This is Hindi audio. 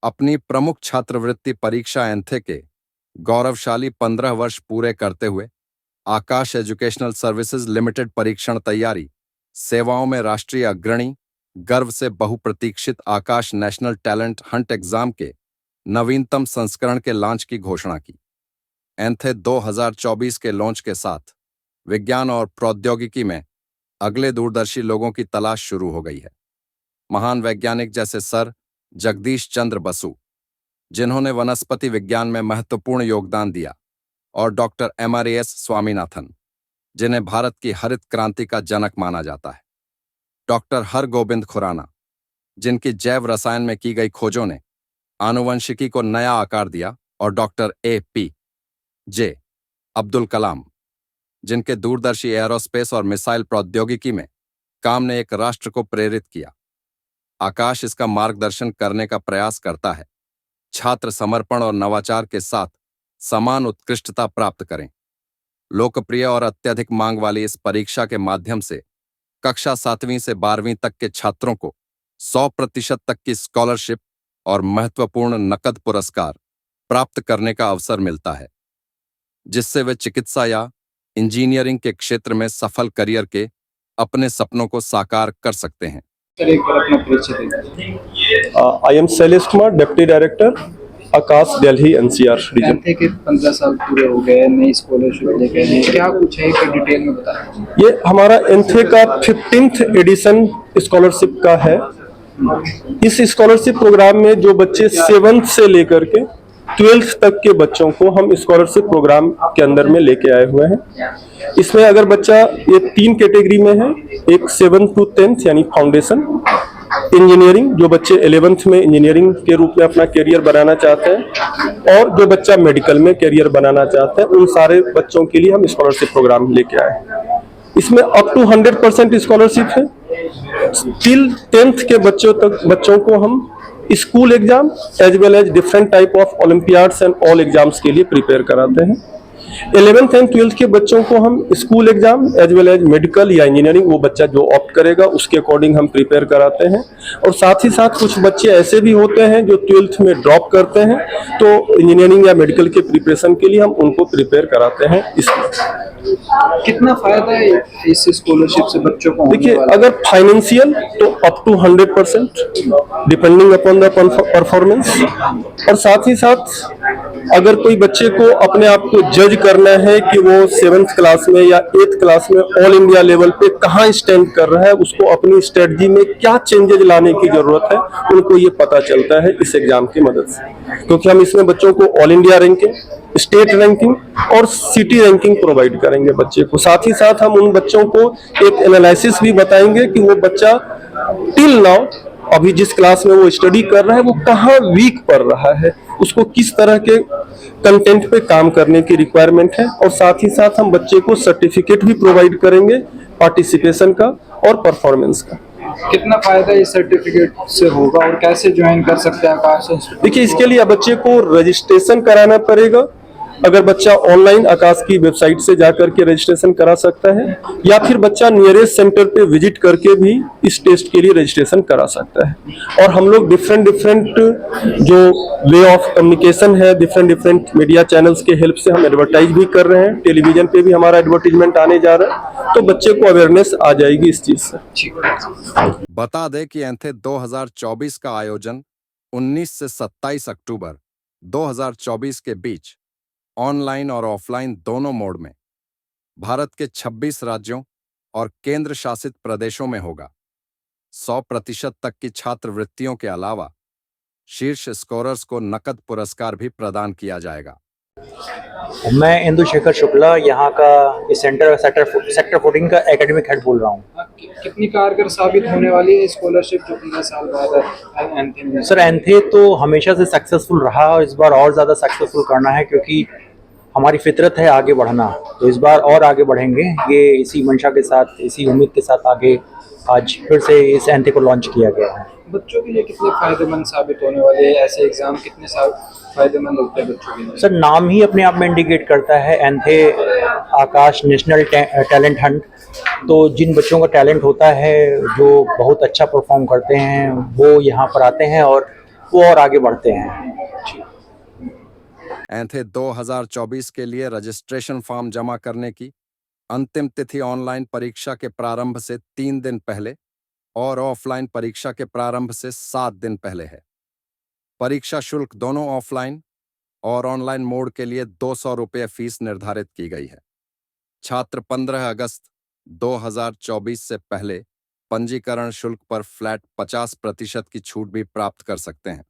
अपनी प्रमुख छात्रवृत्ति परीक्षा एंथे के गौरवशाली 15 वर्ष पूरे करते हुए आकाश एजुकेशनल सर्विसेज लिमिटेड परीक्षण तैयारी सेवाओं में राष्ट्रीय अग्रणी गर्व से बहुप्रतीक्षित आकाश नेशनल टैलेंट हंट एग्जाम के नवीनतम संस्करण के लॉन्च की घोषणा की। एंथे 2024 के लॉन्च के साथ विज्ञान और प्रौद्योगिकी में अगले दूरदर्शी लोगों की तलाश शुरू हो गई है। महान वैज्ञानिक जैसे सर जगदीश चंद्र बसु, जिन्होंने वनस्पति विज्ञान में महत्वपूर्ण योगदान दिया, और डॉक्टर MRAS स्वामीनाथन, जिन्हें भारत की हरित क्रांति का जनक माना जाता है। डॉक्टर हरगोबिंद खुराना, जिनकी जैव रसायन में की गई खोजों ने आनुवंशिकी को नया आकार दिया, और डॉक्टर APJ अब्दुल कलाम, जिनके दूरदर्शी एयरोस्पेस और मिसाइल प्रौद्योगिकी में काम ने एक राष्ट्र को प्रेरित किया। आकाश इसका मार्गदर्शन करने का प्रयास करता है। छात्र समर्पण और नवाचार के साथ समान उत्कृष्टता प्राप्त करें। लोकप्रिय और अत्यधिक मांग वाली इस परीक्षा के माध्यम से कक्षा 7वीं से 12वीं तक के छात्रों को 100% तक की स्कॉलरशिप और महत्वपूर्ण नकद पुरस्कार प्राप्त करने का अवसर मिलता है, जिससे वे चिकित्सा या इंजीनियरिंग के क्षेत्र में सफल करियर के अपने सपनों को साकार कर सकते हैं। एक बार अपना परिचय दें। I am Shailesh Kumar, deputy director Aakash Delhi NCR region. ANTHE के 15 साल पूरे हो गए, नई स्कॉलरशिप लेके हैं, क्या कुछ है कि डिटेल में बताएं। ये हमारा एंथे का 15th एडिशन स्कॉलरशिप का है। इस स्कॉलरशिप प्रोग्राम में जो बच्चे 7th से लेकर के 12th तक के बच्चों को हम स्कॉलरशिप प्रोग्राम के अंदर में लेके आए हुए हैं। इसमें अगर बच्चा ये 3 कैटेगरी में है, एक 7th to 10th यानी फाउंडेशन, इंजीनियरिंग जो बच्चे 11th में इंजीनियरिंग के रूप में अपना करियर बनाना चाहते हैं, और जो बच्चा मेडिकल में करियर बनाना चाहते हैं, उन सारे बच्चों के लिए हम स्कॉलरशिप प्रोग्राम लेके आए। इसमें अप टू 100% स्कॉलरशिप है। टिल 10th के बच्चों को हम school exam as well as different type of olympiads and all exams के लिए प्रिपेयर कराते हैं। 11th एंड 12th के बच्चों को हम school exam as well as medical या इंजीनियरिंग, वो बच्चा जो ऑप्ट करेगा उसके अकॉर्डिंग हम प्रिपेयर कराते हैं। और साथ ही साथ कुछ बच्चे ऐसे भी होते हैं जो 12th में ड्रॉप करते हैं, तो इंजीनियरिंग या मेडिकल के प्रिपरेशन के लिए हम उनको प्रिपेयर कराते हैं। इसमें कितना फायदा है इस स्कॉलरशिप से बच्चों को? देखिए, अगर फाइनेंशियल तो up to 100% depending upon the performance, और साथ ही साथ अगर कोई बच्चे को अपने आप को जज करना है कि वो 7th क्लास में या 8th क्लास में ऑल इंडिया लेवल पे कहाँ स्टैंड कर रहा है, उसको अपनी स्ट्रेटजी में क्या चेंजेस लाने की जरूरत है, उनको ये पता चलता है इस एग्जाम की मदद से। क्योंकि हम इसमें बच्चों को all India ranking, state ranking और सिटी रैंकिंग प्रोवाइड करेंगे बच्चे को। साथ ही साथ हम उन बच्चों को एक एनालिसिस भी बताएंगे कि वो बच्चा टिल नाउ अभी जिस क्लास में वो स्टडी कर रहा है वो कहाँ वीक पड़ रहा है, उसको किस तरह के कंटेंट पे काम करने की रिक्वायरमेंट है। और साथ ही साथ हम बच्चे को सर्टिफिकेट भी प्रोवाइड करेंगे पार्टिसिपेशन का और परफॉर्मेंस का। कितना फायदा इस सर्टिफिकेट से होगा और कैसे ज्वाइन कर सकते हैं आकाश? देखिए, इसके लिए बच्चे को रजिस्ट्रेशन कराना पड़ेगा। अगर बच्चा ऑनलाइन आकाश की वेबसाइट से जाकर के रजिस्ट्रेशन करा सकता है, या फिर बच्चा नियरेस्ट सेंटर पे विजिट करके भी इस टेस्ट के लिए रजिस्ट्रेशन करा सकता है। और हम लोग डिफरेंट जो वे ऑफ कम्युनिकेशन है, डिफरेंट मीडिया चैनल्स के हेल्प से हम एडवर्टाइज भी कर रहे हैं। टेलीविजन पे भी हमारा एडवर्टीजमेंट आने जा रहा है, तो बच्चे को अवेयरनेस आ जाएगी इस चीज से। बता दें कि एंथे 2024 का आयोजन 19 से 27 अक्टूबर 2024 के बीच ऑनलाइन और ऑफलाइन दोनों मोड में भारत के 26 राज्यों और केंद्र शासित प्रदेशों में होगा। 100% तक की छात्रवृत्तियों के अलावा शीर्ष स्कोरर्स को नकद पुरस्कार भी प्रदान किया जाएगा। मैं इंदुशेखर शुक्ला, यहाँ का इस सेक्टर 14 का एकेडमिक हेड बोल रहा हूँ। कितनी कारगर साबित होने वाली है स्कॉलरशिप जो 15 साल बाद एंथे में? सर, एंथे तो हमेशा से सक्सेसफुल रहा और इस बार और ज़्यादा सक्सेसफुल करना है, क्योंकि हमारी फितरत है आगे बढ़ना, तो इस बार और आगे बढ़ेंगे। ये इसी मंशा के साथ, इसी उम्मीद के साथ आगे आज फिर से इस एंथे को लॉन्च किया गया है। बच्चों के लिए कितने फायदेमंद साबित होने वाले हैं ऐसे एग्जाम? कितने फायदेमंद होते हैं बच्चों के लिए? सर, नाम ही अपने आप में इंडिकेट करता है एंथे आकाश नेशनल टैलेंट हंट। तो जिन बच्चों का टैलेंट होता है, जो बहुत अच्छा परफॉर्म करते हैं, वो यहाँ पर आते हैं और वो और आगे बढ़ते हैं। एंथे 2024 के लिए रजिस्ट्रेशन फॉर्म जमा करने की अंतिम तिथि ऑनलाइन परीक्षा के प्रारंभ से 3 दिन पहले और ऑफलाइन परीक्षा के प्रारंभ से 7 दिन पहले है। परीक्षा शुल्क दोनों ऑफलाइन और ऑनलाइन मोड के लिए 200 रुपये फीस निर्धारित की गई है। छात्र 15 अगस्त 2024 से पहले पंजीकरण शुल्क पर फ्लैट 50% की छूट भी प्राप्त कर सकते हैं।